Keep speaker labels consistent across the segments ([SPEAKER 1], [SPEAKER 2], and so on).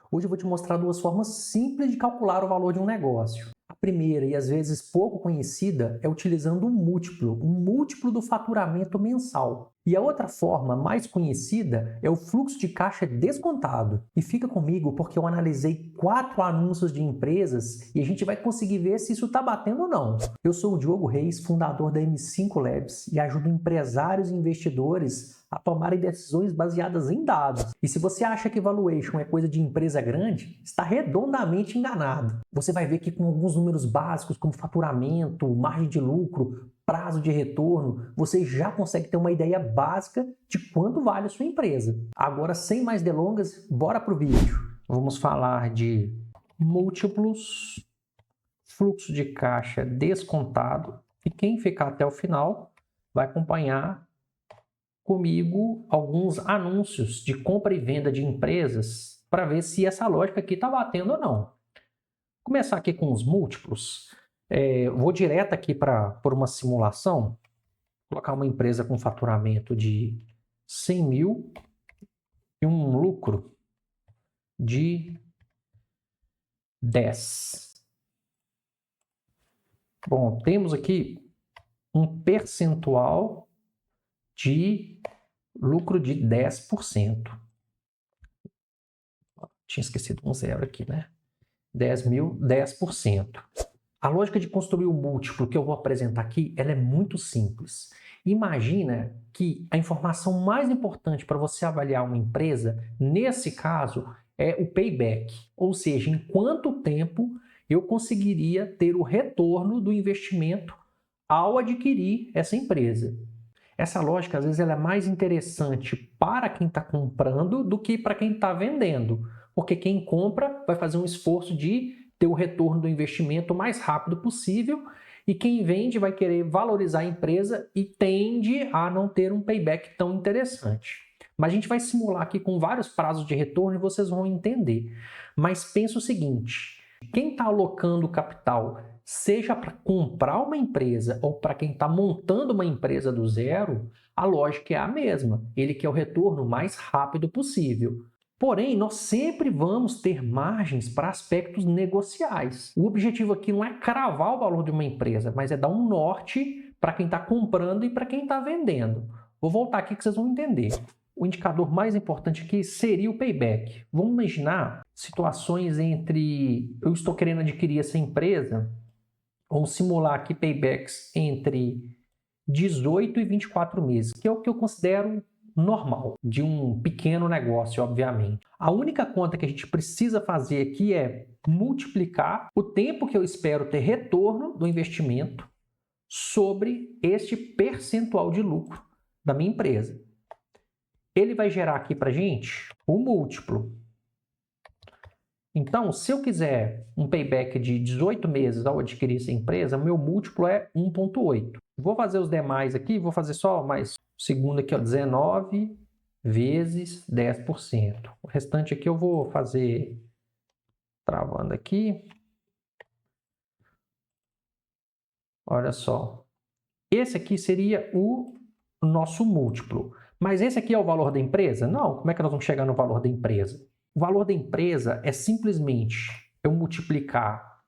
[SPEAKER 1] Hoje eu vou te mostrar duas formas simples de calcular o valor de um negócio. A primeira, e às vezes pouco conhecida, é utilizando um múltiplo do faturamento mensal. E a outra forma, mais conhecida, é o fluxo de caixa descontado. E fica comigo porque eu analisei 4 anúncios de empresas e a gente vai conseguir ver se isso está batendo ou não. Eu sou o Diogo Reis, fundador da M5 Labs, e ajudo empresários e investidores a tomarem decisões baseadas em dados. E se você acha que valuation é coisa de empresa grande, está redondamente enganado. Você vai ver que com alguns números básicos, como faturamento, margem de lucro, prazo de retorno, você já consegue ter uma ideia básica de quanto vale a sua empresa. Agora, sem mais delongas, bora para o vídeo. Vamos falar de múltiplos, fluxo de caixa descontado, e quem ficar até o final vai acompanhar comigo alguns anúncios de compra e venda de empresas para ver se essa lógica aqui está batendo ou não. Vou começar aqui com os múltiplos. Vou direto aqui por uma simulação, colocar uma empresa com faturamento de 100 mil e um lucro de 10. Bom, temos aqui um percentual de lucro de 10%. Tinha esquecido um zero aqui, né? 10 mil, 10%. A lógica de construir o múltiplo que eu vou apresentar aqui, ela é muito simples. Imagina que a informação mais importante para você avaliar uma empresa, nesse caso, é o payback. Ou seja, em quanto tempo eu conseguiria ter o retorno do investimento ao adquirir essa empresa. Essa lógica, às vezes, ela é mais interessante para quem está comprando do que para quem está vendendo. Porque quem compra vai fazer um esforço de ter o retorno do investimento o mais rápido possível e quem vende vai querer valorizar a empresa e tende a não ter um payback tão interessante. Mas a gente vai simular aqui com vários prazos de retorno e vocês vão entender. Mas pensa o seguinte, quem está alocando capital, seja para comprar uma empresa ou para quem está montando uma empresa do zero, a lógica é a mesma. Ele quer o retorno o mais rápido possível. Porém, nós sempre vamos ter margens para aspectos negociais. O objetivo aqui não é cravar o valor de uma empresa, mas é dar um norte para quem está comprando e para quem está vendendo. Vou voltar aqui que vocês vão entender. O indicador mais importante aqui seria o payback. Vamos imaginar situações entre eu estou querendo adquirir essa empresa, vamos simular aqui paybacks entre 18 e 24 meses, que é o que eu considero normal de um pequeno negócio, obviamente. A única conta que a gente precisa fazer aqui é multiplicar o tempo que eu espero ter retorno do investimento sobre este percentual de lucro da minha empresa. Ele vai gerar aqui para a gente o múltiplo. Então, se eu quiser um payback de 18 meses ao adquirir essa empresa, meu múltiplo é 1,8. Vou fazer os demais aqui, vou fazer só mais o segundo aqui, ó, 19 vezes 10%. O restante aqui eu vou fazer travando aqui. Olha só. Esse aqui seria o nosso múltiplo. Mas esse aqui é o valor da empresa? Não. Como é que nós vamos chegar no valor da empresa? O valor da empresa é simplesmente eu multiplicar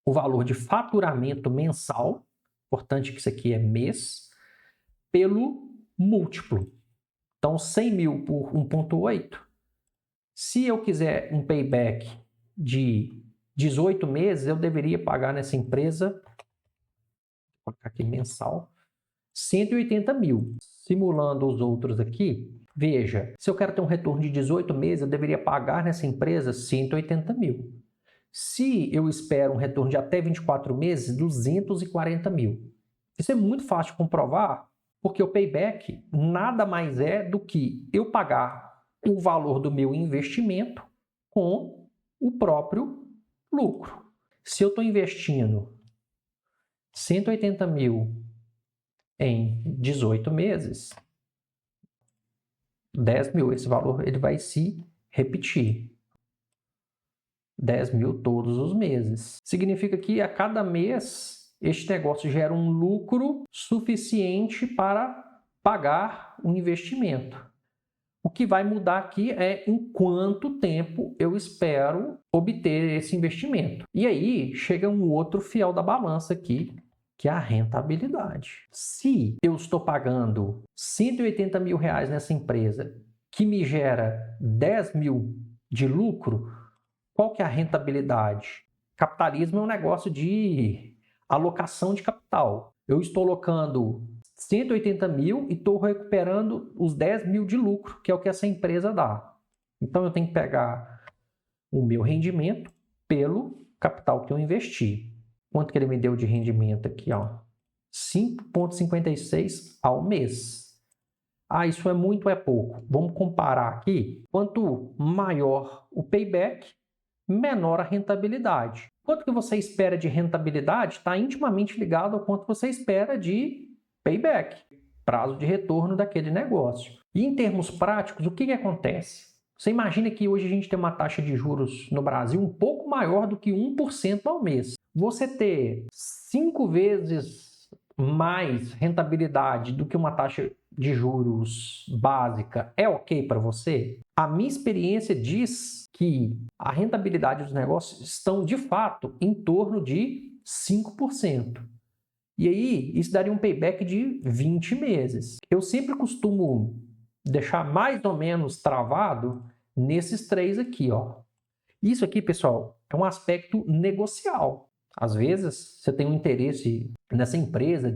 [SPEAKER 1] o valor de faturamento mensal, importante que isso aqui é mês, pelo múltiplo. Então, 100 mil por 1,8. Se eu quiser um payback de 18 meses, eu deveria pagar nessa empresa, vou colocar aqui mensal, 180 mil. Simulando os outros aqui, veja, se eu quero ter um retorno de 18 meses, eu deveria pagar nessa empresa 180 mil. Se eu espero um retorno de até 24 meses, 240 mil. Isso é muito fácil de comprovar, porque o payback nada mais é do que eu pagar o valor do meu investimento com o próprio lucro. Se eu estou investindo 180 mil em 18 meses, 10 mil, esse valor ele vai se repetir. 10 mil todos os meses. Significa que a cada mês este negócio gera um lucro suficiente para pagar o investimento. O que vai mudar aqui é em quanto tempo eu espero obter esse investimento. E aí chega um outro fiel da balança aqui, que é a rentabilidade. Se eu estou pagando 180 mil reais nessa empresa, que me gera 10 mil de lucro, qual que é a rentabilidade? Capitalismo é um negócio de alocação de capital. Eu estou alocando 180 mil e estou recuperando os 10 mil de lucro, que é o que essa empresa dá. Então, eu tenho que pegar o meu rendimento pelo capital que eu investi. Quanto que ele me deu de rendimento aqui? 5,56 ao mês. Isso é muito ou é pouco? Vamos comparar aqui. Quanto maior o payback, menor a rentabilidade. Quanto que você espera de rentabilidade está intimamente ligado ao quanto você espera de payback, prazo de retorno daquele negócio. E em termos práticos, o que acontece? Você imagina que hoje a gente tem uma taxa de juros no Brasil um pouco maior do que 1% ao mês. Você ter 5 vezes mais rentabilidade do que uma taxa de juros básica é ok para você? A minha experiência diz que a rentabilidade dos negócios estão, de fato, em torno de 5%. E aí, isso daria um payback de 20 meses. Eu sempre costumo deixar mais ou menos travado nesses 3 aqui, Isso aqui, pessoal, é um aspecto negocial. Às vezes, você tem um interesse nessa empresa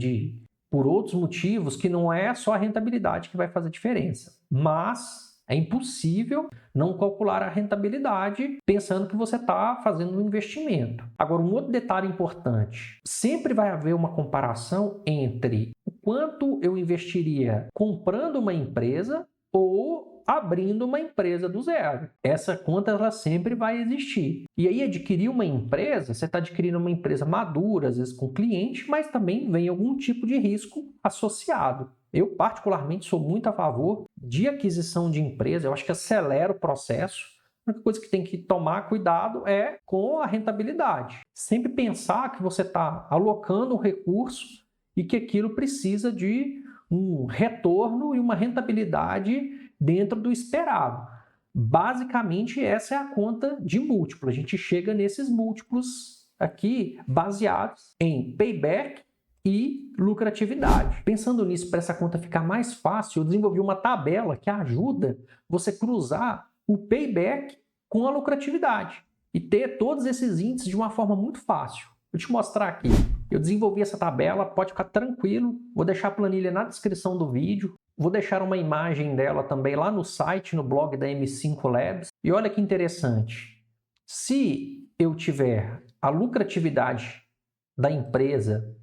[SPEAKER 1] por outros motivos que não é só a rentabilidade que vai fazer diferença. Mas é impossível não calcular a rentabilidade pensando que você está fazendo um investimento. Agora, um outro detalhe importante. Sempre vai haver uma comparação entre o quanto eu investiria comprando uma empresa ou abrindo uma empresa do zero. Essa conta ela sempre vai existir. E aí adquirir uma empresa, você está adquirindo uma empresa madura, às vezes com cliente, mas também vem algum tipo de risco associado. Eu, particularmente, sou muito a favor de aquisição de empresa. Eu acho que acelera o processo. A única coisa que tem que tomar cuidado é com a rentabilidade. Sempre pensar que você está alocando um recurso e que aquilo precisa de um retorno e uma rentabilidade dentro do esperado. Basicamente, essa é a conta de múltiplo. A gente chega nesses múltiplos aqui baseados em payback e lucratividade. Pensando nisso, para essa conta ficar mais fácil, eu desenvolvi uma tabela que ajuda você cruzar o payback com a lucratividade e ter todos esses índices de uma forma muito fácil. Vou te mostrar aqui. Eu desenvolvi essa tabela, pode ficar tranquilo. Vou deixar a planilha na descrição do vídeo. Vou deixar uma imagem dela também lá no site, no blog da M5 Labs. E olha que interessante. Se eu tiver a lucratividade da empresa,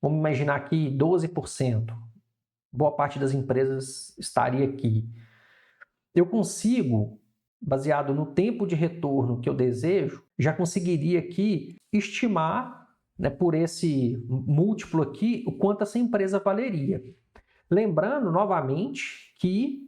[SPEAKER 1] vamos imaginar aqui 12%. Boa parte das empresas estaria aqui. Eu consigo, baseado no tempo de retorno que eu desejo, já conseguiria aqui estimar, por esse múltiplo aqui, o quanto essa empresa valeria. Lembrando, novamente, que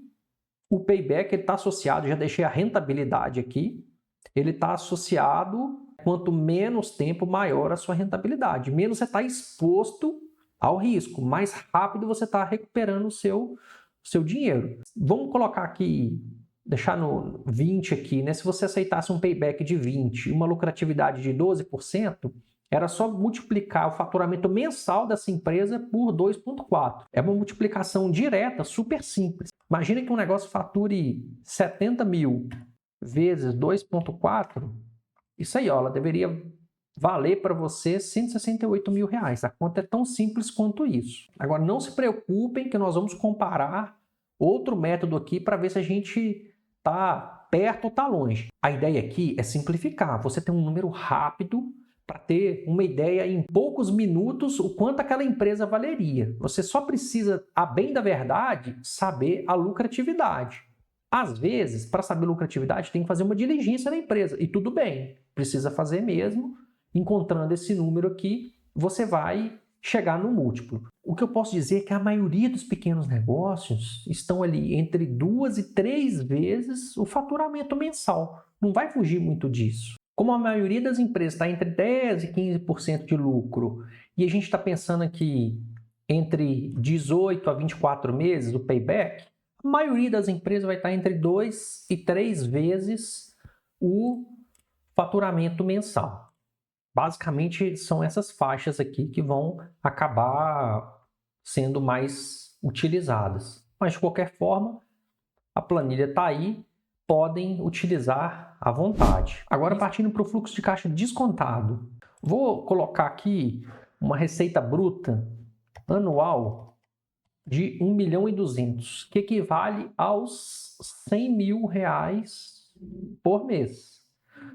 [SPEAKER 1] o payback está associado, já deixei a rentabilidade aqui, ele está associado, quanto menos tempo, maior a sua rentabilidade. Menos você está exposto ao risco, mais rápido você está recuperando o seu dinheiro. Vamos colocar aqui, deixar no 20 aqui, Se você aceitasse um payback de 20 e uma lucratividade de 12%, era só multiplicar o faturamento mensal dessa empresa por 2,4. É uma multiplicação direta, super simples. Imagina que um negócio fature 70 mil vezes 2,4. Isso aí, ela deveria valer para você 168 mil reais. A conta é tão simples quanto isso. Agora, não se preocupem que nós vamos comparar outro método aqui para ver se a gente está perto ou está longe. A ideia aqui é simplificar. Você tem um número rápido para ter uma ideia em poucos minutos o quanto aquela empresa valeria. Você só precisa, a bem da verdade, saber a lucratividade. Às vezes, para saber lucratividade, tem que fazer uma diligência na empresa. E tudo bem, precisa fazer mesmo. Encontrando esse número aqui, você vai chegar no múltiplo. O que eu posso dizer é que a maioria dos pequenos negócios estão ali entre 2 e 3 vezes o faturamento mensal. Não vai fugir muito disso. Como a maioria das empresas está entre 10% e 15% de lucro, e a gente está pensando aqui entre 18 a 24 meses, o payback, A maioria das empresas vai estar entre 2 e 3 vezes o faturamento mensal. Basicamente, são essas faixas aqui que vão acabar sendo mais utilizadas. Mas, de qualquer forma, a planilha está aí, podem utilizar à vontade. Agora, partindo para o fluxo de caixa descontado. Vou colocar aqui uma receita bruta anual de 1.200.000, que equivale aos R$100.000 por mês.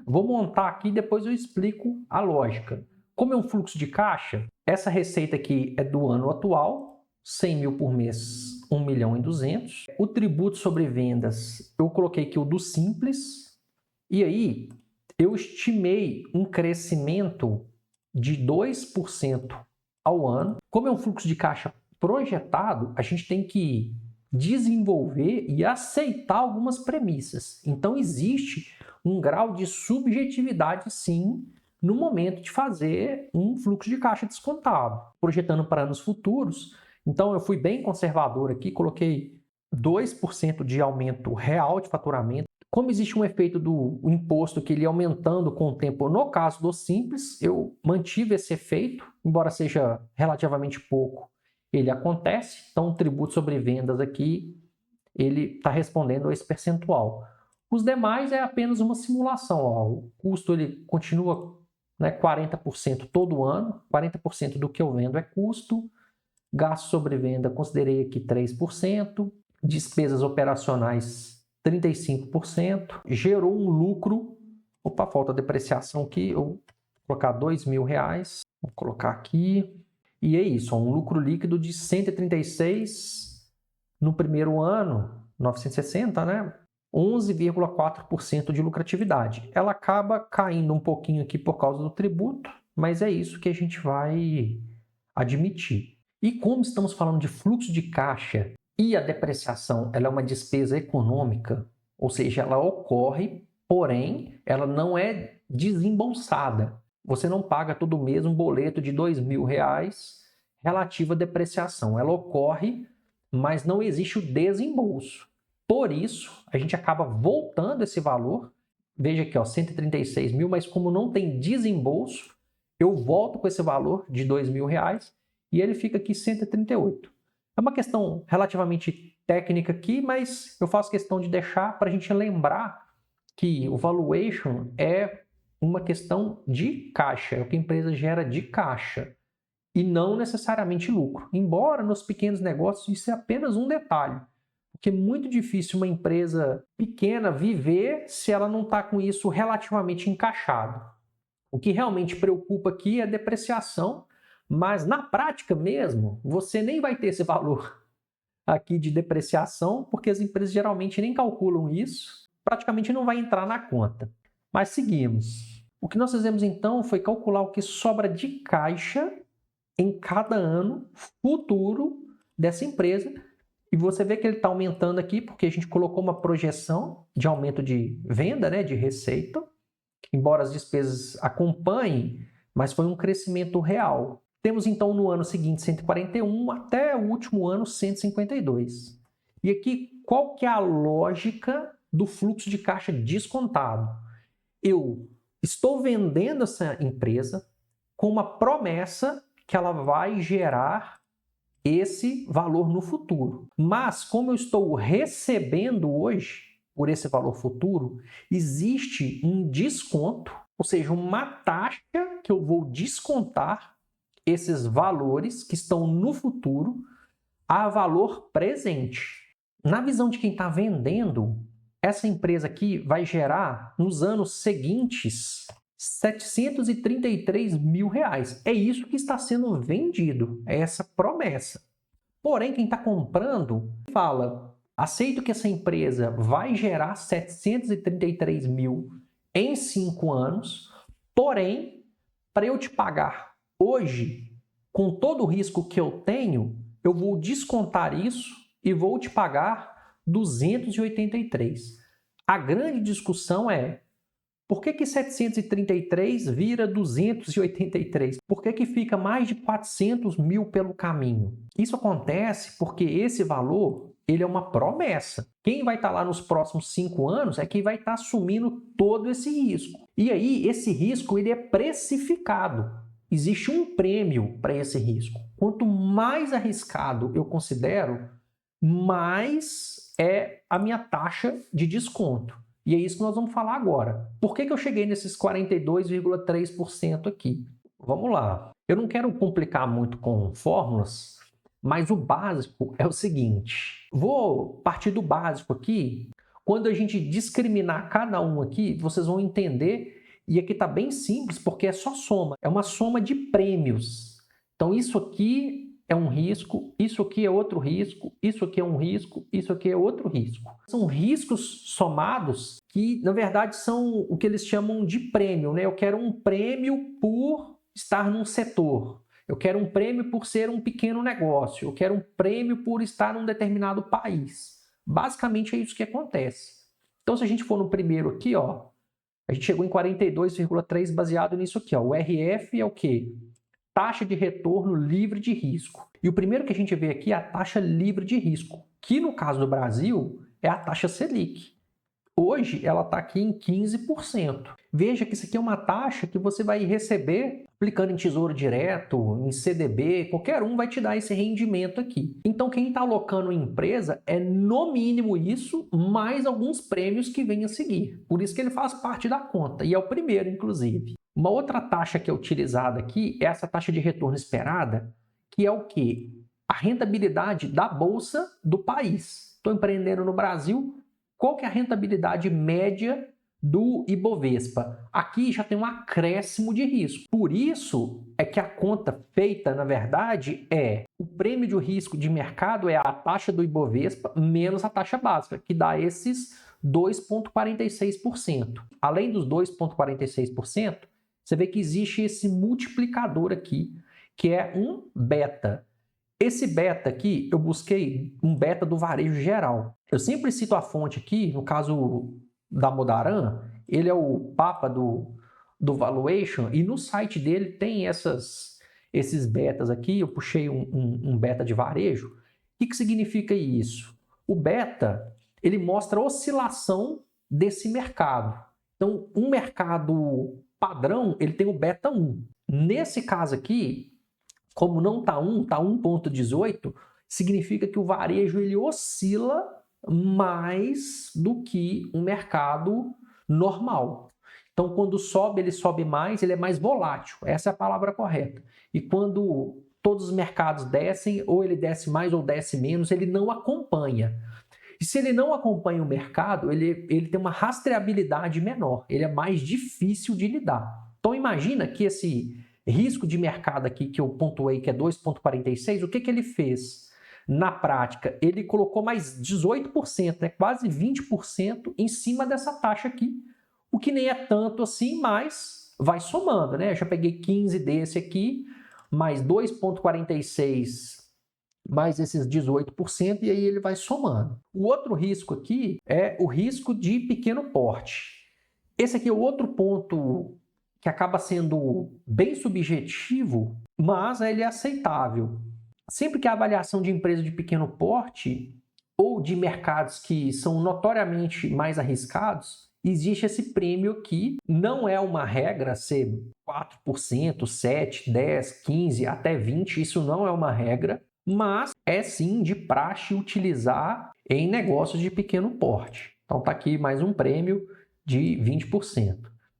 [SPEAKER 1] Vou montar aqui e depois eu explico a lógica. Como é um fluxo de caixa, essa receita aqui é do ano atual, 100.000 por mês, 1.200.000. O tributo sobre vendas, eu coloquei aqui o do Simples. E aí, eu estimei um crescimento de 2% ao ano. Como é um fluxo de caixa projetado, a gente tem que desenvolver e aceitar algumas premissas. Então, existe um grau de subjetividade, sim, no momento de fazer um fluxo de caixa descontado. Projetando para anos futuros, então eu fui bem conservador aqui, coloquei 2% de aumento real de faturamento. Como existe um efeito do imposto que ele ia aumentando com o tempo, no caso do Simples, eu mantive esse efeito, embora seja relativamente pouco, ele acontece. Então, o tributo sobre vendas aqui, ele está respondendo a esse percentual. Os demais é apenas uma simulação. O custo ele continua, 40% todo ano, 40% do que eu vendo é custo, gasto sobre venda considerei aqui 3%, despesas operacionais 35%, gerou um lucro, falta depreciação aqui, eu vou colocar R$2.000, vou colocar aqui, e é isso, um lucro líquido de 136 no primeiro ano, 960, 11,4% de lucratividade. Ela acaba caindo um pouquinho aqui por causa do tributo, mas é isso que a gente vai admitir. E como estamos falando de fluxo de caixa e a depreciação ela é uma despesa econômica, ou seja, ela ocorre, porém, ela não é desembolsada. Você não paga todo mês um boleto de R$2.000 relativo à depreciação. Ela ocorre, mas não existe o desembolso. Por isso, a gente acaba voltando esse valor. Veja aqui, 136 mil, mas como não tem desembolso, eu volto com esse valor de R$2.000 e ele fica aqui 138. É uma questão relativamente técnica aqui, mas eu faço questão de deixar para a gente lembrar que o valuation é uma questão de caixa, é o que a empresa gera de caixa e não necessariamente lucro. Embora nos pequenos negócios isso é apenas um detalhe, porque é muito difícil uma empresa pequena viver se ela não está com isso relativamente encaixado. O que realmente preocupa aqui é a depreciação, mas na prática mesmo, você nem vai ter esse valor aqui de depreciação, porque as empresas geralmente nem calculam isso, praticamente não vai entrar na conta. Mas seguimos. O que nós fizemos então foi calcular o que sobra de caixa em cada ano futuro dessa empresa. E você vê que ele está aumentando aqui porque a gente colocou uma projeção de aumento de venda, de receita, embora as despesas acompanhem, mas foi um crescimento real. Temos então no ano seguinte 141 até o último ano 152. E aqui qual que é a lógica do fluxo de caixa descontado? Eu estou vendendo essa empresa com uma promessa que ela vai gerar esse valor no futuro. Mas como eu estou recebendo hoje por esse valor futuro, existe um desconto, ou seja, uma taxa que eu vou descontar esses valores que estão no futuro a valor presente. Na visão de quem está vendendo, essa empresa aqui vai gerar nos anos seguintes R$733.000. É isso que está sendo vendido, é essa promessa. Porém, quem está comprando fala: aceito que essa empresa vai gerar 733 mil em 5 anos, porém, para eu te pagar hoje, com todo o risco que eu tenho, eu vou descontar isso e vou te pagar 283. A grande discussão é: por que 733 vira 283? Por que fica mais de 400 mil pelo caminho? Isso acontece porque esse valor ele é uma promessa. Quem vai estar lá nos próximos 5 anos é quem vai estar assumindo todo esse risco. E aí, esse risco ele é precificado. Existe um prêmio para esse risco. Quanto mais arriscado eu considero, mais é a minha taxa de desconto. E é isso que nós vamos falar agora. Por que eu cheguei nesses 42,3% aqui? Vamos lá. Eu não quero complicar muito com fórmulas, mas o básico é o seguinte. Vou partir do básico aqui. Quando a gente discriminar cada um aqui, vocês vão entender. E aqui está bem simples, porque é só soma. É uma soma de prêmios. Então, isso aqui é um risco, isso aqui é outro risco, isso aqui é um risco, isso aqui é outro risco. São riscos somados que, na verdade, são o que eles chamam de prêmio, né? Eu quero um prêmio por estar num setor. Eu quero um prêmio por ser um pequeno negócio. Eu quero um prêmio por estar num determinado país. Basicamente é isso que acontece. Então, se a gente for no primeiro aqui, ó, a gente chegou em 42,3 baseado nisso aqui, ó. O RF é o quê? Taxa de retorno livre de risco. E o primeiro que a gente vê aqui é a taxa livre de risco, que no caso do Brasil é a taxa Selic. Hoje ela está aqui em 15%. Veja que isso aqui é uma taxa que você vai receber aplicando em Tesouro Direto, em CDB, qualquer um vai te dar esse rendimento aqui. Então quem está alocando em empresa é no mínimo isso, mais alguns prêmios que vêm a seguir. Por isso que ele faz parte da conta, e é o primeiro inclusive. Uma outra taxa que é utilizada aqui é essa taxa de retorno esperada, que é o quê? A rentabilidade da bolsa do país. Estou empreendendo no Brasil, qual que é a rentabilidade média do Ibovespa? Aqui já tem um acréscimo de risco. Por isso é que a conta feita, na verdade, é o prêmio de risco de mercado é a taxa do Ibovespa menos a taxa básica, que dá esses 2,46%. Além dos 2,46%, você vê que existe esse multiplicador aqui, que é um beta. Esse beta aqui, eu busquei um beta do varejo geral. Eu sempre cito a fonte aqui, no caso da Modaran, ele é o papa do valuation, e no site dele tem esses betas aqui. Eu puxei um beta de varejo. O que significa isso? O beta, ele mostra a oscilação desse mercado. Então, um mercado padrão, ele tem o beta 1. Nesse caso aqui, como não está 1, está 1,18, significa que o varejo ele oscila mais do que um mercado normal. Então, quando sobe, ele sobe mais, ele é mais volátil. Essa é a palavra correta. E quando todos os mercados descem, ou ele desce mais ou desce menos, ele não acompanha. E se ele não acompanha o mercado, ele tem uma rastreabilidade menor, ele é mais difícil de lidar. Então imagina que esse risco de mercado aqui que eu pontuei, que é 2,46, o que ele fez? Na prática, ele colocou mais 18%, né, quase 20% em cima dessa taxa aqui, o que nem é tanto assim, mas vai somando, né? Eu já peguei 15 desse aqui, mais 2,46 mais esses 18%, e aí ele vai somando. O outro risco aqui é o risco de pequeno porte. Esse aqui é o outro ponto que acaba sendo bem subjetivo, mas ele é aceitável. Sempre que a avaliação de empresa de pequeno porte ou de mercados que são notoriamente mais arriscados, existe esse prêmio aqui. Não é uma regra ser 4%, 7%, 10%, 15%, até 20%, isso não é uma regra, mas é sim de praxe utilizar em negócios de pequeno porte. Então está aqui mais um prêmio de 20%.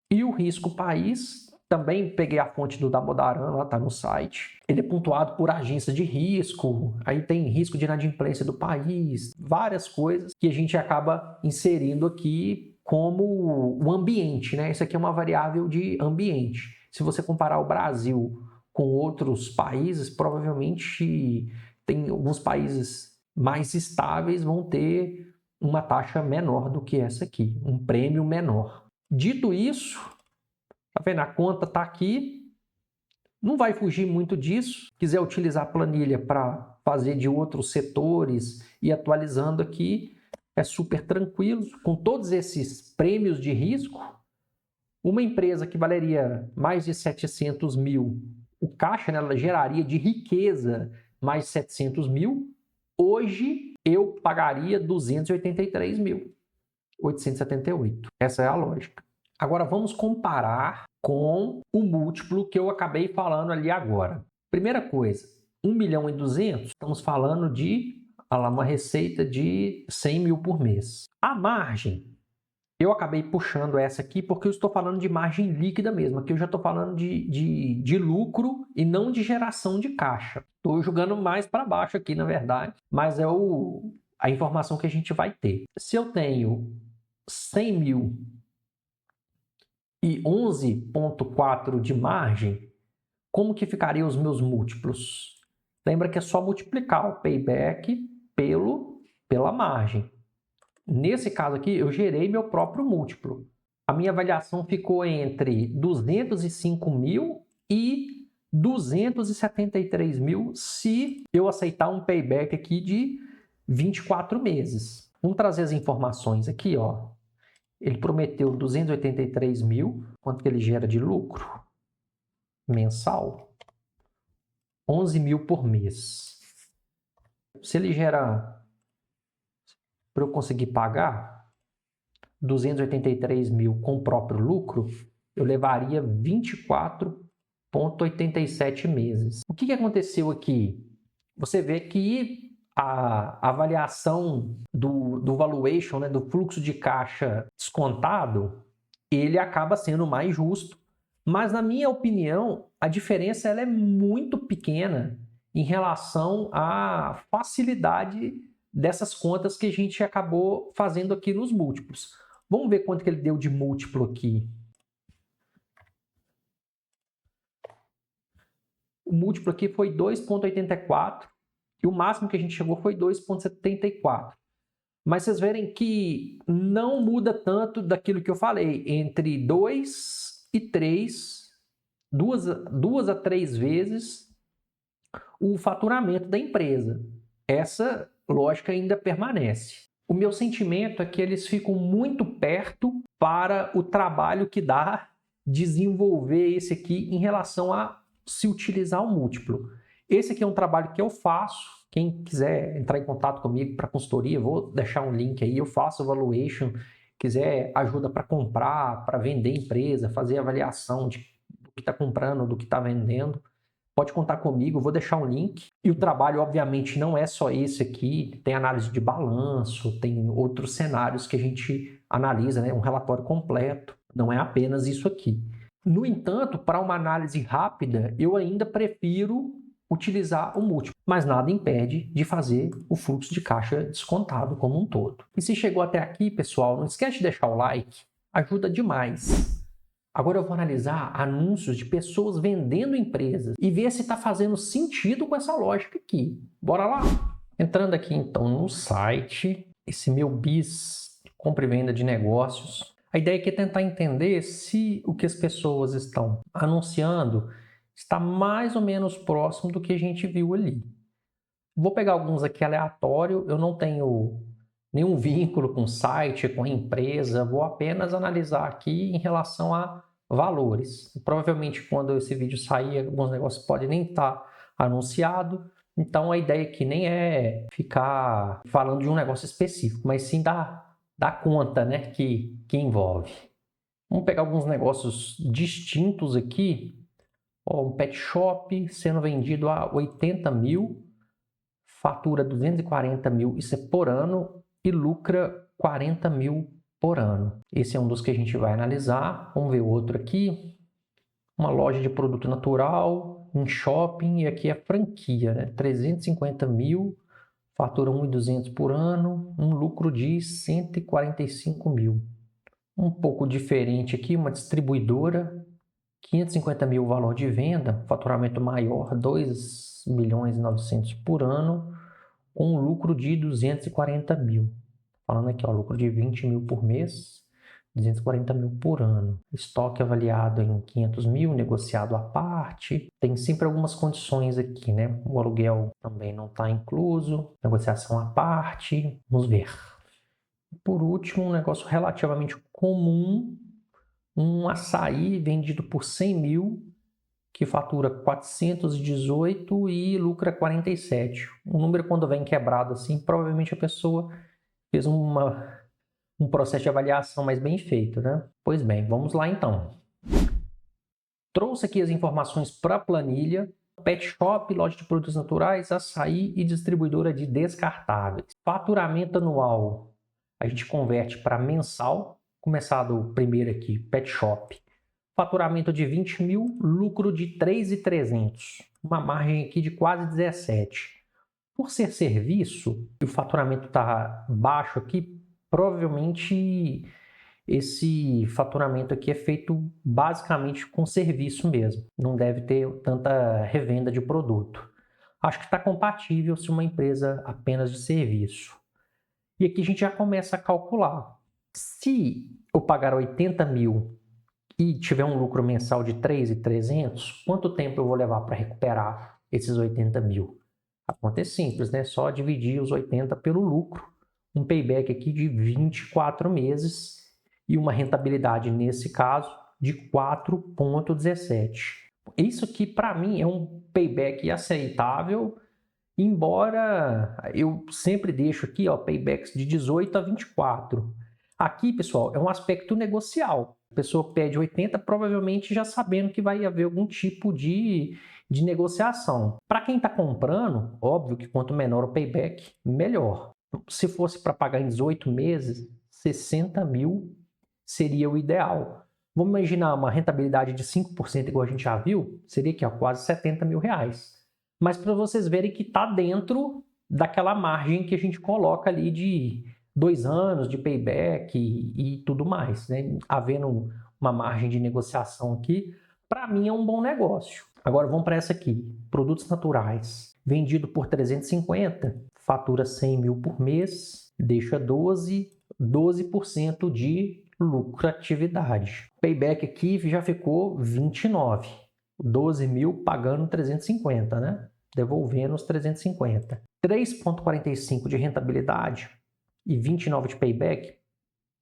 [SPEAKER 1] E o risco país, também peguei a fonte do Damodaran, lá está no site. Ele é pontuado por agências de risco, aí tem risco de inadimplência do país, várias coisas que a gente acaba inserindo aqui como o ambiente, né? Isso aqui é uma variável de ambiente. Se você comparar o Brasil com outros países, provavelmente tem alguns países mais estáveis vão ter uma taxa menor do que essa aqui, um prêmio menor. Dito isso, tá vendo? A conta está aqui, não vai fugir muito disso. Quiser utilizar a planilha para fazer de outros setores e atualizando aqui, é super tranquilo. Com todos esses prêmios de risco, uma empresa que valeria mais de 700 mil, o caixa, né, ela geraria de riqueza mais 700 mil. Hoje eu pagaria 283.878. Essa é a lógica. Agora vamos comparar com o múltiplo que eu acabei falando ali agora. Primeira coisa, 1.200.000, estamos falando de uma receita de 100 mil por mês. A margem, eu acabei puxando essa aqui porque eu estou falando de margem líquida mesmo. Aqui eu já estou falando de lucro e não de geração de caixa. Estou jogando mais para baixo aqui, na verdade, mas é a informação que a gente vai ter. Se eu tenho 100 mil e 11,4 de margem, como que ficariam os meus múltiplos? Lembra que é só multiplicar o payback pela margem. Nesse caso aqui, eu gerei meu próprio múltiplo. A minha avaliação ficou entre 205 mil e 273 mil se eu aceitar um payback aqui de 24 meses. Vamos trazer as informações aqui, ó. Ele prometeu 283 mil, quanto que ele gera de lucro mensal? 11 mil por mês. Se ele gera, para eu conseguir pagar 283 mil com o próprio lucro, eu levaria 24,87 meses. O que aconteceu aqui? Você vê que a avaliação do valuation, né, do fluxo de caixa descontado, ele acaba sendo mais justo, mas na minha opinião, a diferença ela é muito pequena em relação à facilidade dessas contas que a gente acabou fazendo aqui nos múltiplos. Vamos ver quanto que ele deu de múltiplo aqui. O múltiplo aqui foi 2,84 e o máximo que a gente chegou foi 2,74. Mas vocês verem que não muda tanto daquilo que eu falei, entre 2 e 3, 2 a 3 vezes o faturamento da empresa. Essa lógica ainda permanece. O meu sentimento é que eles ficam muito perto para o trabalho que dá desenvolver esse aqui em relação a se utilizar o múltiplo. Esse aqui é um trabalho que eu faço. Quem quiser entrar em contato comigo para consultoria, vou deixar um link aí. Eu faço valuation. Quiser ajuda para comprar, para vender empresa, fazer avaliação do que está comprando, do que está vendendo, pode contar comigo, eu vou deixar um link. E o trabalho, obviamente, não é só esse aqui, tem análise de balanço, tem outros cenários que a gente analisa, né? Um relatório completo, não é apenas isso aqui. No entanto, para uma análise rápida, eu ainda prefiro utilizar o múltiplo, mas nada impede de fazer o fluxo de caixa descontado como um todo. E se chegou até aqui, pessoal, não esquece de deixar o like, ajuda demais. Agora eu vou analisar anúncios de pessoas vendendo empresas e ver se está fazendo sentido com essa lógica aqui. Bora lá? Entrando aqui então no site, esse meu BIS, compra e venda de negócios. A ideia aqui é tentar entender se o que as pessoas estão anunciando está mais ou menos próximo do que a gente viu ali. Vou pegar alguns aqui aleatório, eu não tenho nenhum vínculo com o site, com a empresa, vou apenas analisar aqui em relação a valores. Provavelmente quando esse vídeo sair, alguns negócios podem nem estar anunciado, então a ideia aqui nem é ficar falando de um negócio específico, mas sim da conta, né, que envolve. Vamos pegar alguns negócios distintos aqui. Ó, um pet shop sendo vendido a 80 mil, fatura 240 mil, isso é por ano, e lucra 40 mil por ano. Esse é um dos que a gente vai analisar. Vamos ver o outro aqui. Uma loja de produto natural, um shopping, e aqui é franquia, né? 350 mil, fatura 1.200 por ano, um lucro de 145 mil. Um pouco diferente aqui, uma distribuidora, 550 mil o valor de venda, faturamento maior, 2.900.000 por ano, com um lucro de 240 mil. Falando aqui, ó, lucro de 20 mil por mês, 240 mil por ano. Estoque avaliado em 500 mil, negociado à parte. Tem sempre algumas condições aqui, né? O aluguel também não está incluso, negociação à parte. Vamos ver. Por último, um negócio relativamente comum, um açaí vendido por 100 mil, que fatura 418 e lucra 47. O número, quando vem quebrado assim, provavelmente a pessoa fez um processo de avaliação mais bem feito, né? Pois bem, vamos lá então. Trouxe aqui as informações para a planilha. Pet shop, loja de produtos naturais, açaí e distribuidora de descartáveis. Faturamento anual, a gente converte para mensal. Começar do primeiro aqui, pet shop. Faturamento de 20 mil, lucro de 3.300. Uma margem aqui de quase 17. Por ser serviço, e o faturamento está baixo aqui, provavelmente esse faturamento aqui é feito basicamente com serviço mesmo. Não deve ter tanta revenda de produto. Acho que está compatível se uma empresa apenas de serviço. E aqui a gente já começa a calcular. Se eu pagar 80 mil e tiver um lucro mensal de 3.300, quanto tempo eu vou levar para recuperar esses 80 mil? A conta é simples, né? Só dividir os 80 pelo lucro. Um payback aqui de 24 meses e uma rentabilidade, nesse caso, de 4,17. Isso aqui, para mim, é um payback aceitável, embora eu sempre deixo aqui paybacks de 18 a 24. Aqui, pessoal, é um aspecto negocial. A pessoa pede 80, provavelmente já sabendo que vai haver algum tipo de negociação. Para quem está comprando, óbvio que quanto menor o payback, melhor. Se fosse para pagar em 18 meses, 60 mil seria o ideal. Vamos imaginar uma rentabilidade de 5%, igual a gente já viu, seria aqui, quase 70 mil reais. Mas para vocês verem que está dentro daquela margem que a gente coloca ali de 2 anos de payback e tudo mais, né? Havendo uma margem de negociação aqui, para mim é um bom negócio. Agora vamos para essa aqui, produtos naturais. Vendido por 350, fatura 100 mil por mês, deixa 12% de lucratividade. Payback aqui já ficou 29. 12 mil pagando 350, né? Devolvendo os 350. 3,45 de rentabilidade e 29 de payback,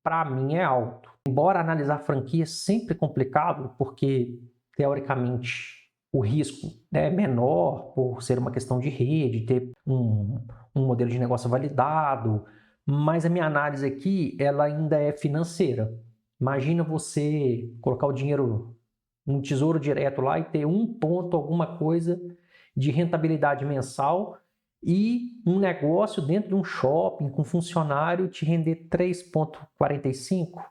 [SPEAKER 1] para mim é alto. Embora analisar franquia é sempre complicado, porque teoricamente o risco é menor por ser uma questão de rede, ter um modelo de negócio validado, mas a minha análise aqui ela ainda é financeira. Imagina você colocar o dinheiro num tesouro direto lá e ter 1 ponto alguma coisa de rentabilidade mensal e um negócio dentro de um shopping com funcionário te render 3,45,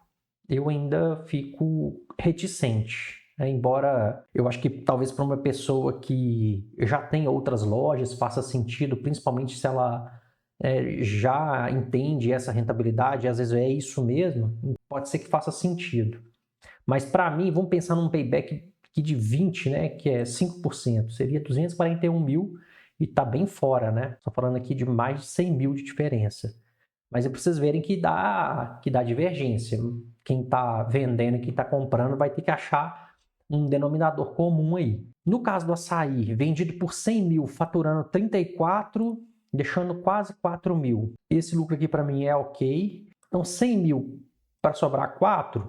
[SPEAKER 1] eu ainda fico reticente. Embora eu acho que talvez para uma pessoa que já tem outras lojas faça sentido, principalmente se ela já entende essa rentabilidade, às vezes é isso mesmo, pode ser que faça sentido. Mas para mim, vamos pensar num payback aqui de 20, né, que é 5%, seria 241 mil e está bem fora, né? Estou falando aqui de mais de 100 mil de diferença. Mas é para vocês verem que dá divergência. Quem está vendendo e quem está comprando vai ter que achar um denominador comum aí. No caso do açaí, vendido por 100 mil, faturando 34, deixando quase 4 mil. Esse lucro aqui para mim é ok. Então 100 mil para sobrar 4,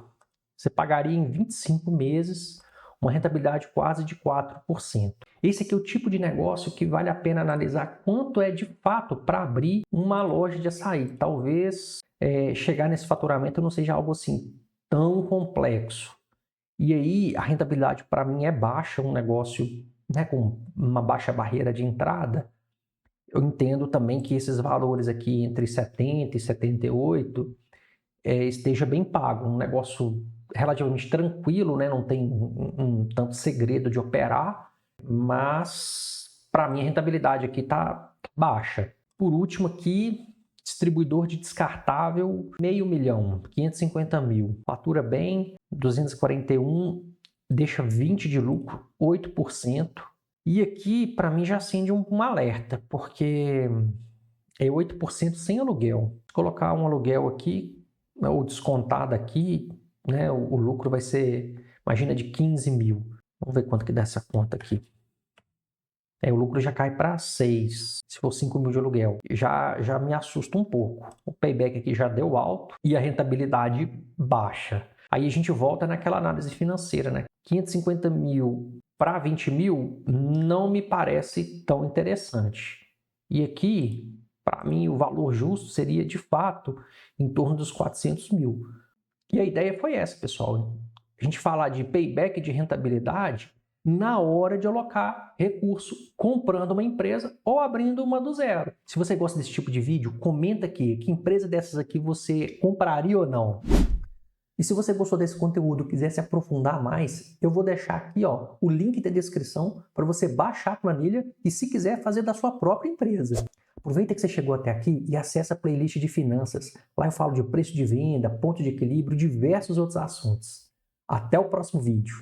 [SPEAKER 1] você pagaria em 25 meses uma rentabilidade quase de 4%. Esse aqui é o tipo de negócio que vale a pena analisar quanto é de fato para abrir uma loja de açaí. Talvez chegar nesse faturamento não seja algo assim tão complexo. E aí a rentabilidade para mim é baixa, um negócio, né, com uma baixa barreira de entrada. Eu entendo também que esses valores aqui entre 70 e 78 esteja bem pago, um negócio relativamente tranquilo, né? Não tem um tanto segredo de operar, mas para mim a rentabilidade aqui está baixa. Por último aqui, distribuidor de descartável, 500 mil, 550 mil, fatura bem, 241, deixa 20 de lucro, 8%. E aqui para mim já acende um alerta, porque é 8% sem aluguel. Se colocar um aluguel aqui, ou descontado aqui, né, o lucro vai ser, imagina, de 15 mil. Vamos ver quanto que dá essa conta aqui. O lucro já cai para 6, se for 5 mil de aluguel. Já me assusta um pouco. O payback aqui já deu alto e a rentabilidade baixa. Aí a gente volta naquela análise financeira, né? 550 mil para 20 mil não me parece tão interessante. E aqui, para mim, o valor justo seria, de fato, em torno dos 400 mil. E a ideia foi essa, pessoal. A gente falar de payback de rentabilidade na hora de alocar recurso, comprando uma empresa ou abrindo uma do zero. Se você gosta desse tipo de vídeo, comenta aqui que empresa dessas aqui você compraria ou não. E se você gostou desse conteúdo e quiser se aprofundar mais, eu vou deixar aqui o link da descrição para você baixar a planilha e, se quiser, fazer da sua própria empresa. Aproveita que você chegou até aqui e acessa a playlist de finanças. Lá eu falo de preço de venda, ponto de equilíbrio e diversos outros assuntos. Até o próximo vídeo.